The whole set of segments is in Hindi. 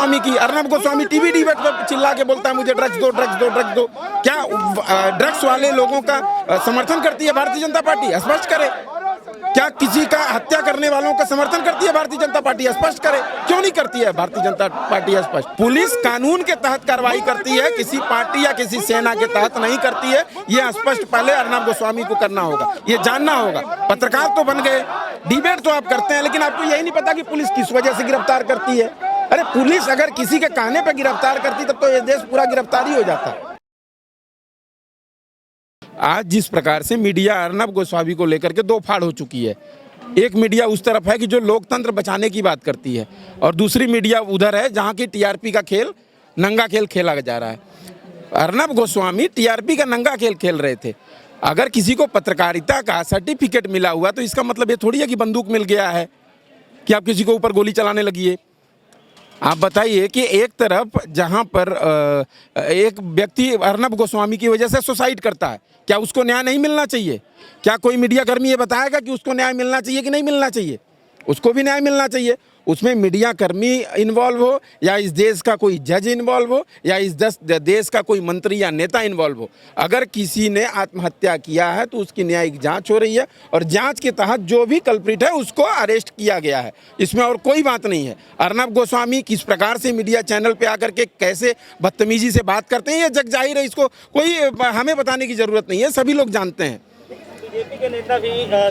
गोस्वामी की। अर्नब गोस्वामी टीवी डिबेट पर चिल्ला के बोलता है मुझे ड्रग्स दो, ड्रग्स दो, ड्रग्स दो। क्या ड्रग्स वाले लोगों का समर्थन करती है भारतीय जनता पार्टी? स्पष्ट करे। क्या किसी का हत्या करने वालों का समर्थन करती है भारतीय जनता पार्टी? स्पष्ट करे। क्यों नहीं करती है भारतीय जनता पार्टी स्पष्ट? पुलिस कानून के तहत कार्रवाई करती है, किसी पार्टी या किसी सेना के तहत नहीं करती है। ये स्पष्ट पहले अर्नब गोस्वामी को करना होगा, ये जानना होगा। पत्रकार तो बन गए, डिबेट तो आप करते हैं, लेकिन आपको यही नहीं पता कि पुलिस किस वजह से गिरफ्तार करती है। अरे पुलिस अगर किसी के कहने पर गिरफ्तार करती तब तो ये देश पूरा गिरफ्तारी हो जाता। आज जिस प्रकार से मीडिया अर्नब गोस्वामी को लेकर के दो फाड़ हो चुकी है, एक मीडिया उस तरफ है कि जो लोकतंत्र बचाने की बात करती है, और दूसरी मीडिया उधर है जहां की टीआरपी का खेल, नंगा खेल खेला जा रहा है। अर्नब गोस्वामी टीआरपी का नंगा खेल खेल रहे थे। अगर किसी को पत्रकारिता का सर्टिफिकेट मिला हुआ तो इसका मतलब ये थोड़ी है कि बंदूक मिल गया है कि आप किसी को ऊपर गोली चलाने लगिए। आप बताइए कि एक तरफ जहां पर एक व्यक्ति अर्नब गोस्वामी की वजह से सुसाइड करता है, क्या उसको न्याय नहीं मिलना चाहिए? क्या कोई मीडिया कर्मी ये बताएगा कि उसको न्याय मिलना चाहिए कि नहीं मिलना चाहिए? उसको भी न्याय मिलना चाहिए। उसमें मीडिया कर्मी इन्वॉल्व हो, या इस देश का कोई जज इन्वॉल्व हो, या इस देश का कोई मंत्री या नेता इन्वॉल्व हो। अगर किसी ने आत्महत्या किया है तो उसकी न्यायिक जांच हो रही है, और जांच के तहत जो भी कल्प्रिट है उसको अरेस्ट किया गया है। इसमें और कोई बात नहीं है। अर्नब गोस्वामी किस प्रकार से मीडिया चैनल पे आकर के कैसे बदतमीजी से बात करते हैं, ये जग जाहिर है। इसको कोई हमें बताने की जरूरत नहीं है, सभी लोग जानते हैं। बीजेपी के नेता भी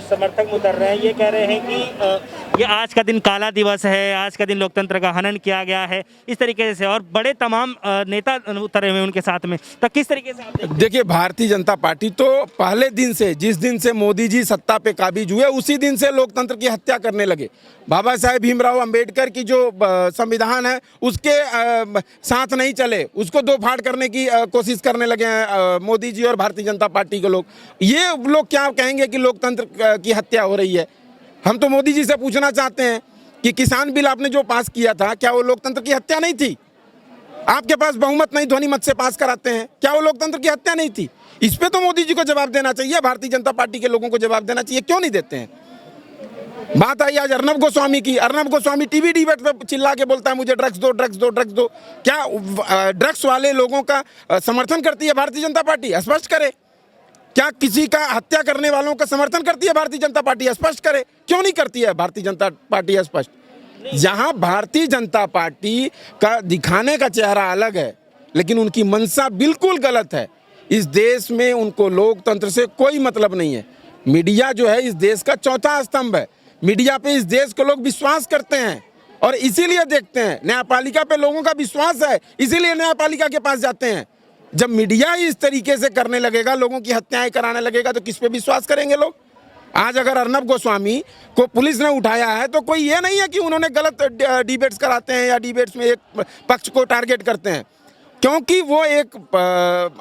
समर्थक में उतर रहे हैं, ये कह रहे हैं कि ये आज का दिन काला दिवस है, आज का दिन लोकतंत्र का हनन किया गया है, इस तरीके से, और बड़े तमाम नेता उतरे हुए उनके साथ में। तो किस तरीके से आप देखिए, भारतीय जनता पार्टी तो पहले दिन से, जिस दिन से मोदी जी सत्ता पे काबिज हुए, उसी दिन से लोकतंत्र की हत्या करने लगे। बाबा साहेब भीमराव अंबेडकर की जो संविधान है उसके साथ नहीं चले, उसको दो फाड़ करने की कोशिश करने लगे हैं मोदी जी और भारतीय जनता पार्टी के लोग। ये लोग क्या कहेंगे कि लोकतंत्र की हत्या हो रही है? हम तो मोदी जी से पूछना चाहते हैं कि किसान बिल आपने जो पास किया था, क्या वो लोकतंत्र की हत्या नहीं थी? आपके पास बहुमत नहीं, ध्वनि मत से पास कराते हैं, क्या वो लोकतंत्र की हत्या नहीं थी? इस पे तो मोदी जी को जवाब देना चाहिए, भारतीय जनता पार्टी के लोगों को जवाब देना चाहिए। क्यों नहीं देते हैं? बात आई आज अर्नब गोस्वामी की। अर्नब गोस्वामी टीवी डिबेट पे चिल्ला के बोलता है मुझे ड्रग्स दो, ड्रग्स दो, ड्रग्स दो। क्या ड्रग्स वाले लोगों का समर्थन करती है भारतीय जनता पार्टी? स्पष्ट करे। क्या किसी का हत्या करने वालों का समर्थन करती है भारतीय जनता पार्टी? स्पष्ट करे। क्यों नहीं करती है भारतीय जनता पार्टी स्पष्ट? जहां भारतीय जनता पार्टी का दिखाने का चेहरा अलग है, लेकिन उनकी मंशा बिल्कुल गलत है। इस देश में उनको लोकतंत्र से कोई मतलब नहीं है। मीडिया जो है इस देश का चौथा स्तंभ है। मीडिया पे इस देश के लोग विश्वास करते हैं और इसीलिए देखते हैं। न्यायपालिका पे लोगों का विश्वास है, इसीलिए न्यायपालिका के पास जाते हैं। जब मीडिया ही इस तरीके से करने लगेगा, लोगों की हत्याएं कराने लगेगा, तो किस पे विश्वास करेंगे लोग? आज अगर अर्नब गोस्वामी को पुलिस ने उठाया है तो कोई ये नहीं है कि उन्होंने गलत डिबेट्स कराते हैं या डिबेट्स में एक पक्ष को टारगेट करते हैं, क्योंकि वो एक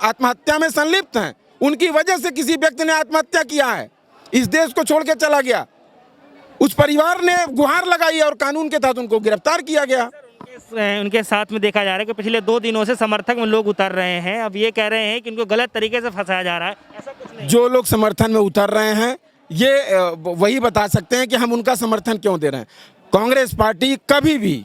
आत्महत्या में संलिप्त हैं। उनकी वजह से किसी व्यक्ति ने आत्महत्या किया है, इस देश को छोड़ के चला गया, उस परिवार ने गुहार लगाई और कानून के तहत उनको गिरफ्तार किया गया। उनके साथ में देखा जा रहा है कि पिछले 2 दिनों से समर्थक में लोग उतर रहे हैं। अब ये कह रहे हैं कि उनको गलत तरीके से फंसाया जा रहा है, ऐसा कुछ नहीं। जो लोग समर्थन में उतर रहे हैं ये वही बता सकते हैं कि हम उनका समर्थन क्यों दे रहे हैं। कांग्रेस पार्टी कभी भी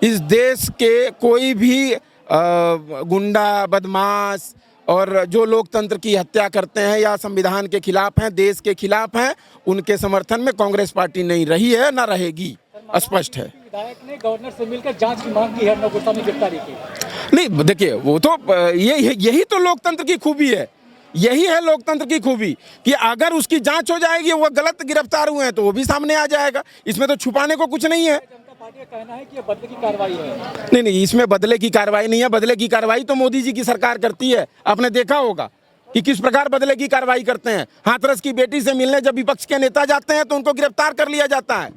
इस देश के कोई भी गुंडा, बदमाश और जो लोकतंत्र की हत्या करते हैं या संविधान के खिलाफ हैं, देश के खिलाफ हैं, उनके समर्थन में कांग्रेस पार्टी नहीं रही है, ना रहेगी। स्पष्ट है। विधायक ने गवर्नर से मिलकर जांच की मांग की है अर्नब गोस्वामी गिरफ्तारी की। नहीं, देखिए, वो तो यही तो लोकतंत्र की खूबी है। यही है लोकतंत्र की खूबी कि अगर उसकी जांच हो जाएगी, वो गलत गिरफ्तार हुए हैं तो वो भी सामने आ जाएगा। इसमें तो छुपाने को कुछ नहीं है। जनता पार्टी का कहना है कि ये बदले की कार्रवाई है। नहीं, इसमें बदले की कार्रवाई नहीं है। बदले की कार्रवाई तो मोदी जी की सरकार करती है। आपने देखा होगा कि किस प्रकार बदले की कार्रवाई करते हैं। हाथरस की बेटी से मिलने जब विपक्ष के नेता जाते हैं तो उनको गिरफ्तार कर लिया जाता है,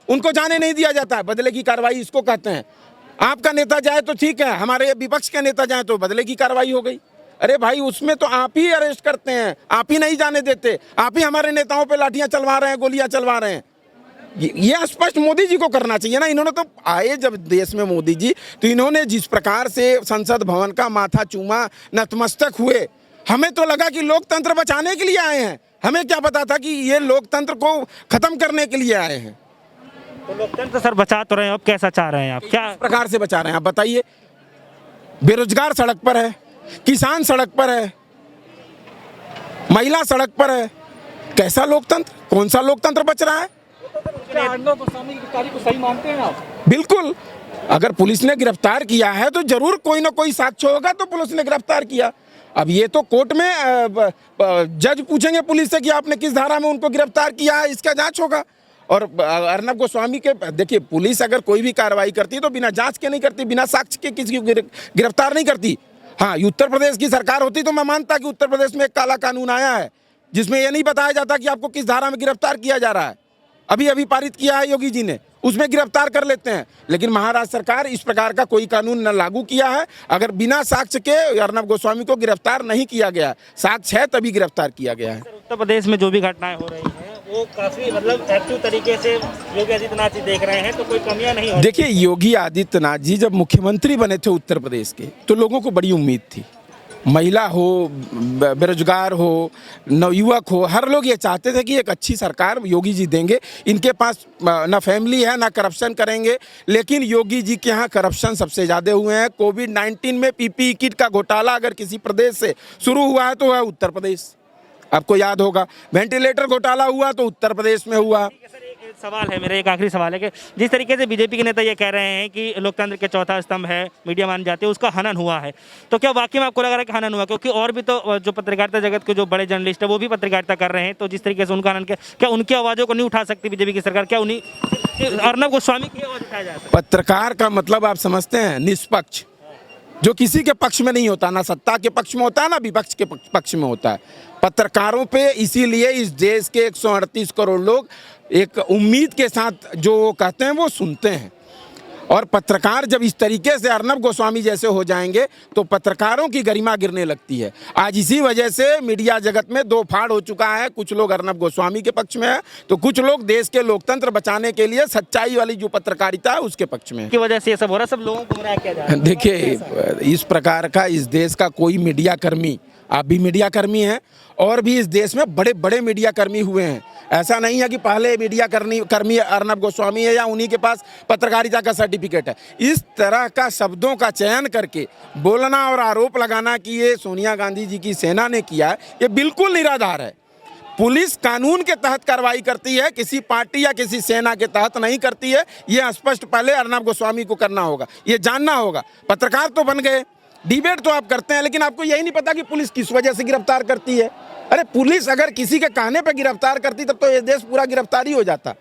उनको जाने नहीं दिया जाता है। बदले की कार्रवाई इसको कहते हैं। आपका नेता जाए तो ठीक है, हमारे विपक्ष के नेता जाए तो बदले की कार्रवाई हो गई। अरे भाई, उसमें तो आप ही अरेस्ट करते हैं, आप ही नहीं जाने देते, आप ही हमारे नेताओं पे लाठियां चलवा रहे हैं, गोलियां चलवा रहे हैं। ये स्पष्ट मोदी जी को करना चाहिए ना। इन्होंने तो आए जब देश में मोदी जी, तो इन्होंने जिस प्रकार से संसद भवन का माथा चूमा, नतमस्तक हुए, हमें तो लगा कि लोकतंत्र बचाने के लिए आए हैं। हमें क्या पता था कि ये लोकतंत्र को खत्म करने के लिए आए हैं। तो लोकतंत्र सर बचा तो रहे हैं, अब कैसा चाह रहे हैं आप, क्या किस प्रकार से बचा रहे हैं आप बताइए। बेरोजगार सड़क पर है, किसान सड़क पर है, महिला सड़क पर है, कैसा लोकतंत्र, कौन सा लोकतंत्र बच रहा है? क्या अर्नब गोस्वामी की गिरफ्तारी को सही मानते हैं आप? बिल्कुल, अगर पुलिस ने गिरफ्तार किया है तो जरूर कोई ना कोई साक्ष्य होगा तो पुलिस ने गिरफ्तार किया। अब ये तो कोर्ट में जज पूछेंगे पुलिस से कि आपने किस धारा में उनको गिरफ्तार किया है, इसका जांच होगा। और अर्नब गोस्वामी के देखिए, पुलिस अगर कोई भी कार्रवाई करती है तो बिना जांच के नहीं करती, बिना साक्ष्य के किसी को गिरफ्तार नहीं करती। हाँ, उत्तर प्रदेश की सरकार होती तो मैं मानता कि उत्तर प्रदेश में एक काला कानून आया है जिसमें यह नहीं बताया जाता कि आपको किस धारा में गिरफ्तार किया जा रहा है। अभी अभी पारित किया है योगी जी ने, उसमें गिरफ्तार कर लेते हैं। लेकिन महाराष्ट्र सरकार इस प्रकार का कोई कानून न लागू किया है। अगर बिना साक्ष्य के अर्नब गोस्वामी को गिरफ्तार नहीं किया गया, साक्ष्य है तभी गिरफ्तार किया गया है। उत्तर प्रदेश में जो भी घटनाएं हो रही हैं वो काफी मतलब एक्टिव तरीके से योगी आदित्यनाथ जी देख रहे हैं, तो कोई कमियां नहीं हो। देखिए, योगी आदित्यनाथ जी जब मुख्यमंत्री बने थे उत्तर प्रदेश के तो लोगों को बड़ी उम्मीद थी। महिला हो, बेरोजगार हो, नवयुवक हो, हर लोग ये चाहते थे कि एक अच्छी सरकार योगी जी देंगे। इनके पास ना फैमिली है, ना करप्शन करेंगे। लेकिन योगी जी के यहाँ करप्शन सबसे ज़्यादा हुए हैं। कोविड-19 में पीपीई किट का घोटाला अगर किसी प्रदेश से शुरू हुआ है तो वह उत्तर प्रदेश, आपको याद होगा। वेंटिलेटर घोटाला हुआ तो उत्तर प्रदेश में हुआ। एक सवाल है मेरा, एक आखिरी सवाल है कि जिस तरीके से बीजेपी के नेता ये कह रहे हैं कि लोकतंत्र के चौथा स्तंभ है, मीडिया मान जाती है, उसका हनन हुआ है, तो क्या वाकई में आपको लग रहा है कि हनन हुआ? क्योंकि और भी तो जो पत्रकारिता जगत के जो बड़े जर्नलिस्ट है वो भी पत्रकारिता कर रहे हैं, तो जिस तरीके से उनका हनन, क्या उनकी आवाज़ों को नहीं उठा सकती बीजेपी की सरकार? क्या उन्हीं अर्नब गोस्वामी की आवाज़ उठाया जाता है? पत्रकार का मतलब आप समझते हैं निष्पक्ष, जो किसी के पक्ष में नहीं होता, ना सत्ता के पक्ष में होता है ना विपक्ष के पक्ष में होता है। पत्रकारों पे इसीलिए इस देश के 138 करोड़ लोग एक उम्मीद के साथ जो वो कहते हैं वो सुनते हैं। और पत्रकार जब इस तरीके से अर्नब गोस्वामी जैसे हो जाएंगे तो पत्रकारों की गरिमा गिरने लगती है। आज इसी वजह से मीडिया जगत में दो फाड़ हो चुका है। कुछ लोग अर्नब गोस्वामी के पक्ष में है तो कुछ लोग देश के लोकतंत्र बचाने के लिए सच्चाई वाली जो पत्रकारिता है उसके पक्ष में है। की वजह से ये सब हो रहा है, सब लोगों को गुमराह किया जा रहा है। देखिए, इस प्रकार का इस देश का कोई मीडिया कर्मी, आप भी मीडिया कर्मी हैं और भी इस देश में बड़े बड़े मीडिया कर्मी हुए हैं। ऐसा नहीं है कि पहले मीडिया कर्मी अर्नब गोस्वामी है या उन्हीं के पास पत्रकारिता का सर्टिफिकेट है। इस तरह का शब्दों का चयन करके बोलना और आरोप लगाना कि ये सोनिया गांधी जी की सेना ने किया है, ये बिल्कुल निराधार है। पुलिस कानून के तहत कार्रवाई करती है, किसी पार्टी या किसी सेना के तहत नहीं करती है। ये स्पष्ट पहले अर्नब गोस्वामी को करना होगा, ये जानना होगा। पत्रकार तो बन गए, डिबेट तो आप करते हैं, लेकिन आपको यही नहीं पता कि पुलिस किस वजह से गिरफ्तार करती है। अरे पुलिस अगर किसी के कहने पर गिरफ्तार करती तब तो ये देश पूरा गिरफ्तारी हो जाता।